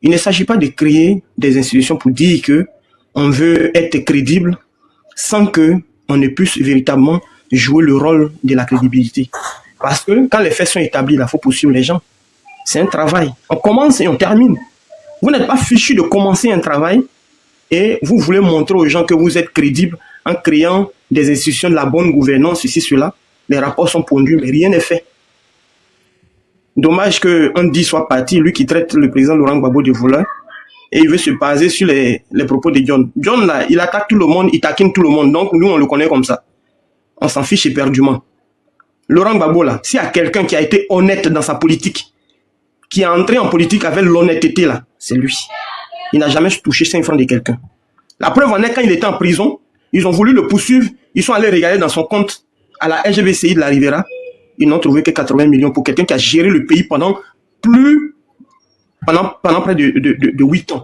Il ne s'agit pas de créer des institutions pour dire que on veut être crédible sans que on ne puisse véritablement jouer le rôle de la crédibilité. Parce que quand les faits sont établis, il faut poursuivre les gens. C'est un travail. On commence et on termine. Vous n'êtes pas fichu de commencer un travail et vous voulez montrer aux gens que vous êtes crédible en créant des institutions de la bonne gouvernance, ceci, cela. Les rapports sont pondus, mais rien n'est fait. Dommage qu'un dit soit parti, lui qui traite le président Laurent Gbagbo de voleur, et il veut se baser sur les propos de John. John, là, il attaque tout le monde, il taquine tout le monde, donc nous, on le connaît comme ça. On s'en fiche éperdument. Laurent Gbagbo, là, s'il y a quelqu'un qui a été honnête dans sa politique, qui est entré en politique avec l'honnêteté, là, c'est lui. Il n'a jamais touché 5 francs de quelqu'un. La preuve en est, quand il était en prison, ils ont voulu le poursuivre, ils sont allés regarder dans son compte à la LGBCI de la Riviera, ils n'ont trouvé que 80 millions pour quelqu'un qui a géré le pays pendant près de 8 ans.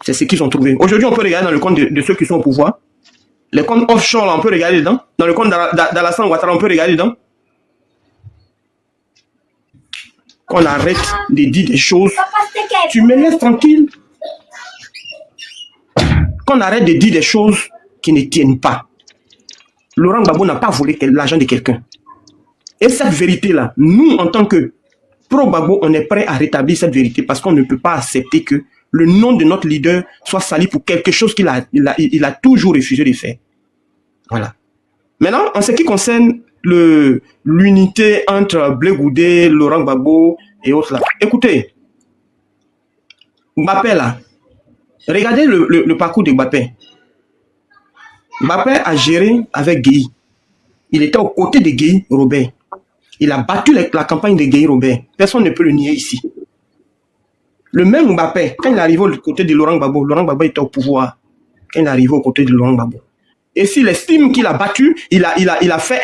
C'est ce qu'ils ont trouvé. Aujourd'hui, on peut regarder dans le compte de ceux qui sont au pouvoir. Les comptes offshore, là, on peut regarder dedans. Dans le compte d'Alassane Ouattara, on peut regarder dedans. Qu'on arrête de dire des choses. Tu me laisses tranquille. Qu'on arrête de dire des choses qui ne tiennent pas. Laurent Gbagbo n'a pas volé l'argent de quelqu'un. Et cette vérité-là, nous, en tant que pro-Gbagbo, on est prêt à rétablir cette vérité parce qu'on ne peut pas accepter que le nom de notre leader soit sali pour quelque chose qu'il a toujours refusé de faire. Voilà. Maintenant, en ce qui concerne l'unité entre Blé Goudé, Laurent Gbagbo et autres là, écoutez, Mbappé là, regardez le parcours de Mbappé. Mbappé a géré avec Gueye. Il était aux côtés de Gueye Robert. Il a battu la campagne de Gueye Robert. Personne ne peut le nier ici. Le même Mbappé, quand il est arrivé aux côtés de Laurent Gbagbo était au pouvoir. Quand il est arrivé aux côtés de Laurent Gbagbo. Et s'il estime qu'il a battu, il a fait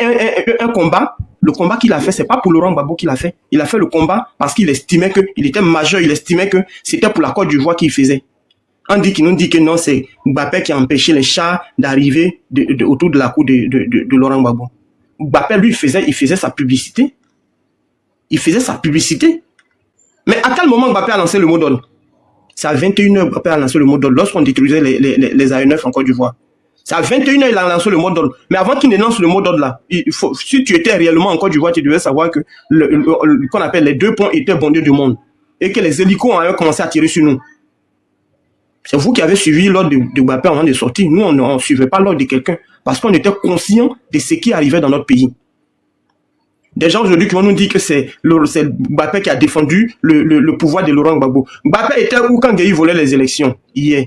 un combat. Le combat qu'il a fait, c'est pas pour Laurent Gbagbo qu'il a fait. Il a fait le combat parce qu'il estimait qu'il était majeur. Il estimait que c'était pour la Côte d'Ivoire qu'il faisait. On nous dit que non, c'est Mbappé qui a empêché les chars d'arriver autour de la cour de Laurent Gbagbo. Mbappé, lui, il faisait sa publicité. Il faisait sa publicité. Mais à quel moment Mbappé a lancé le mot d'ordre? C'est à 21h Mbappé a lancé le mot d'ordre lorsqu'on détruisait les AE9 en Côte d'Ivoire. C'est à 21h il a lancé le mot d'ordre. Mais avant qu'il ne lance le mot d'ordre là, si tu étais réellement en Côte d'Ivoire, tu devais savoir que qu'on appelle les 2 ponts étaient bondés du monde. Et que les hélicos avaient commencé à tirer sur nous. C'est vous qui avez suivi l'ordre de Mbappé avant de sortir. Nous, on ne suivait pas l'ordre de quelqu'un. Parce qu'on était conscient de ce qui arrivait dans notre pays. Des gens aujourd'hui qui vont nous dire que c'est Mbappé qui a défendu le pouvoir de Laurent Gbagbo. Mbappé était où quand Gueye volait les élections? Hier.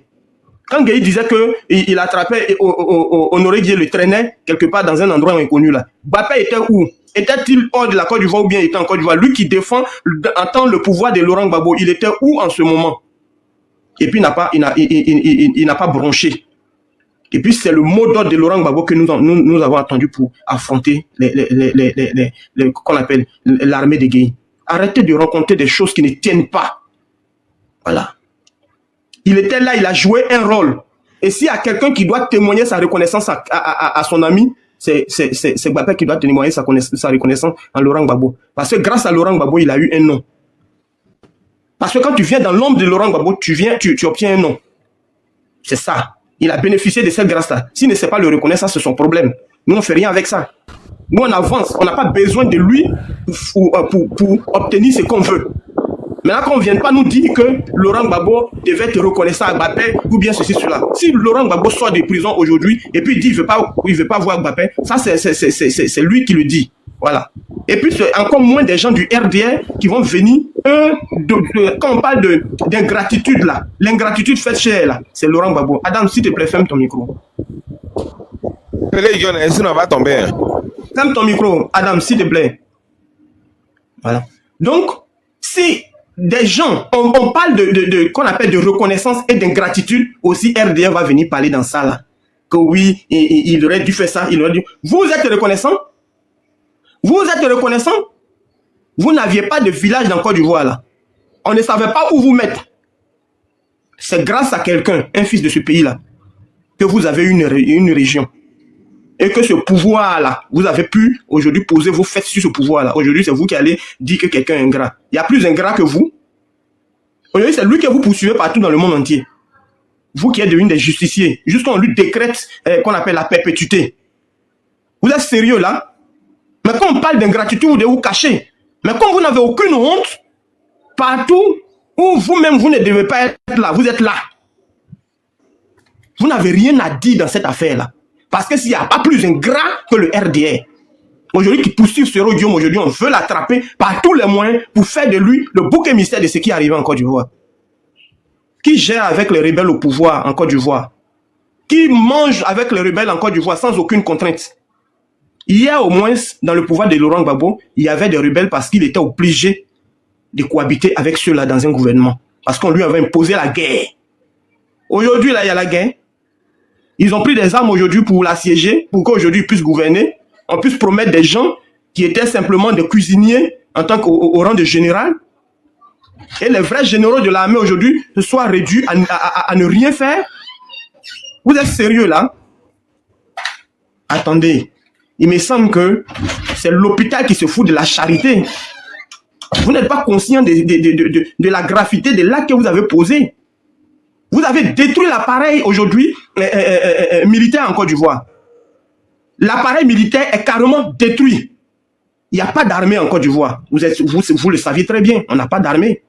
Quand Gueye disait qu'il attrapait Honoré Gueye le traînait quelque part dans un endroit inconnu là. Mbappé était où? Était-il hors de la Côte d'Ivoire ou bien était en Côte d'Ivoire? Lui qui défend en le pouvoir de Laurent Gbagbo, il était où en ce moment? Et puis il n'a pas bronché. Et puis c'est le mot d'ordre de Laurent Gbagbo que nous avons attendu pour affronter qu'on appelle l'armée de Gueye. Arrêtez de raconter des choses qui ne tiennent pas. Voilà. Il était là, il a joué un rôle. Et s'il y a quelqu'un qui doit témoigner sa reconnaissance à son ami, c'est Mbappé qui doit témoigner sa reconnaissance à Laurent Gbagbo. Parce que grâce à Laurent Gbagbo, il a eu un nom. Parce que quand tu viens dans l'ombre de Laurent Gbagbo, tu obtiens un nom. C'est ça. Il a bénéficié de cette grâce-là. S'il ne sait pas le reconnaître, ça c'est son problème. Nous, on ne fait rien avec ça. Nous, on avance. On n'a pas besoin de lui pour obtenir ce qu'on veut. Maintenant, qu'on ne vienne pas nous dire que Laurent Gbagbo devait être reconnaissant à Mbappé ou bien ceci, cela. Si Laurent Gbagbo sort de prison aujourd'hui et puis il dit qu'il ne veut pas voir Mbappé, ça c'est lui qui le dit. Voilà. Et puis, c'est encore moins des gens du RDR qui vont venir, quand on parle d'ingratitude là, l'ingratitude faite chez là, c'est Laurent Gbagbo. Adam, s'il te plaît, ferme ton micro. Sinon, on va tomber. Ferme ton micro, Adam, s'il te plaît. Voilà. Donc, si des gens, on parle qu'on appelle de reconnaissance et d'ingratitude, aussi RDR va venir parler dans ça là. Que oui, il aurait dû faire ça, il aurait dû. Vous êtes reconnaissant? Vous êtes reconnaissant? Vous n'aviez pas de village dans Côte d'Ivoire là. On ne savait pas où vous mettre. C'est grâce à quelqu'un, un fils de ce pays-là, que vous avez une région. Et que ce pouvoir-là, vous avez pu aujourd'hui poser vos fêtes sur ce pouvoir-là. Aujourd'hui, c'est vous qui allez dire que quelqu'un est ingrat. Il y a plus ingrat que vous. Aujourd'hui, c'est lui que vous poursuivez partout dans le monde entier. Vous qui êtes devenu des justiciers. Jusqu'à on lui décrète qu'on appelle la perpétuité. Vous êtes sérieux là? Mais quand on parle d'ingratitude, vous devez vous cacher. Mais comme vous n'avez aucune honte, partout où vous-même, vous ne devez pas être là, vous êtes là. Vous n'avez rien à dire dans cette affaire-là. Parce que s'il n'y a pas plus ingrat que le RDR, aujourd'hui qui poursuit ce Rodium, aujourd'hui on veut l'attraper par tous les moyens pour faire de lui le bouc émissaire de ce qui arrive en Côte d'Ivoire. Qui gère avec les rebelles au pouvoir en Côte d'Ivoire. Qui mange avec les rebelles en Côte d'Ivoire sans aucune contrainte. Hier au moins, dans le pouvoir de Laurent Gbagbo, il y avait des rebelles parce qu'il était obligé de cohabiter avec ceux-là dans un gouvernement. Parce qu'on lui avait imposé la guerre. Aujourd'hui, là, il y a la guerre. Ils ont pris des armes aujourd'hui pour l'assiéger, pour qu'aujourd'hui ils puissent gouverner. On puisse promettre des gens qui étaient simplement des cuisiniers en tant qu'au rang de général. Et les vrais généraux de l'armée aujourd'hui se soient réduits à ne rien faire. Vous êtes sérieux là? Attendez. Il me semble que c'est l'hôpital qui se fout de la charité. Vous n'êtes pas conscient de la gravité de l'acte que vous avez posé. Vous avez détruit l'appareil aujourd'hui militaire en Côte d'Ivoire. L'appareil militaire est carrément détruit. Il n'y a pas d'armée en Côte d'Ivoire. Vous le saviez très bien, on n'a pas d'armée.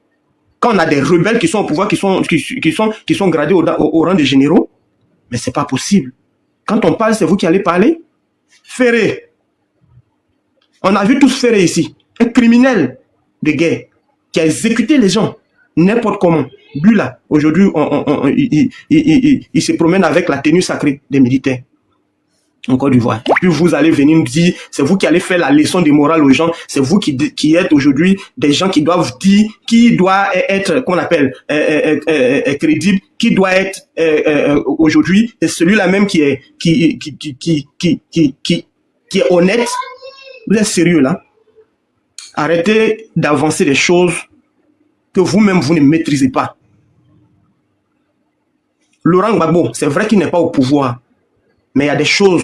Quand on a des rebelles qui sont au pouvoir, qui sont gradés au rang de généraux, mais c'est pas possible. Quand on parle, c'est vous qui allez parler. Ferré. On a vu tous Ferré ici. Un criminel de guerre qui a exécuté les gens n'importe comment. Lui là, aujourd'hui, il se promène avec la tenue sacrée des militaires en Côte d'Ivoire. Et puis vous allez venir nous dire, c'est vous qui allez faire la leçon de morale aux gens, c'est vous qui êtes aujourd'hui des gens qui doivent dire qui doit être, qu'on appelle, crédible, qui doit être aujourd'hui, c'est celui-là même qui est honnête. Vous êtes sérieux là? Arrêtez d'avancer des choses que vous-même vous ne maîtrisez pas. Laurent Gbagbo, c'est vrai qu'il n'est pas au pouvoir, mais il y a des choses